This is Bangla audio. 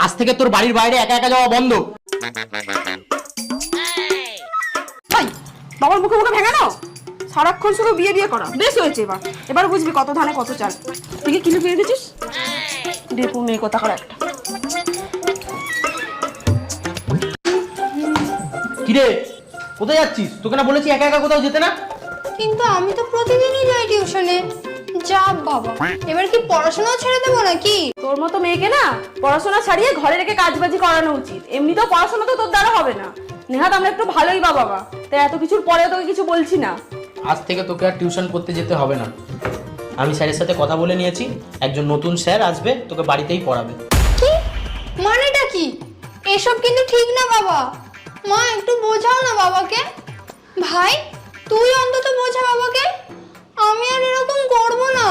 আজ থেকে তোর বাড়ির বাইরে একা একা যাওয়া বন্ধ। বাবার মুখে মুখে ভেঙানো, সারাক্ষণ শুধু বিয়ে বিয়ে করা। বেশ হয়েছে, এবার বুঝবি কত ধানে কত চাল। তুই কি কিলো পেয়ে গেছিস? দেখো মেয়ে কথা করা একটা। কিরে কোথায় যাচ্ছিস? তোকে না বলেছি একা একা কোথাও যেতে না। কিন্তু আমি তো প্রতিদিনই যাই টিউশনে। যা বাবা, এবার কি পড়াশোনাও ছেড়ে দেবো নাকি? তোর মতো মেয়েকে না পড়াশোনা ছাড়িয়ে ঘরে রেখে কাজবাজি করানো উচিত। এমনিতেও পড়াশোনা তো তোর দ্বারা হবে না। নেহাত আমরা একটু ভালোই বাবা, তাই এত কিছুর পরেও তোকে কিছু বলছি না। আজ থেকে তোকে আর টিউশন করতে যেতে হবে না। আমি স্যারের সাথে কথা বলে নিয়েছি, একজন নতুন স্যার আসবে, তোকে বাড়িতেই পড়াবে। কি মানেটা কি? এসব কিন্তু ঠিক না বাবা। মা একটু বোঝাও না বাবাকে। ভাই তুই অন্তত বোঝা বাবাকে। আমি আর এরকম করবো না।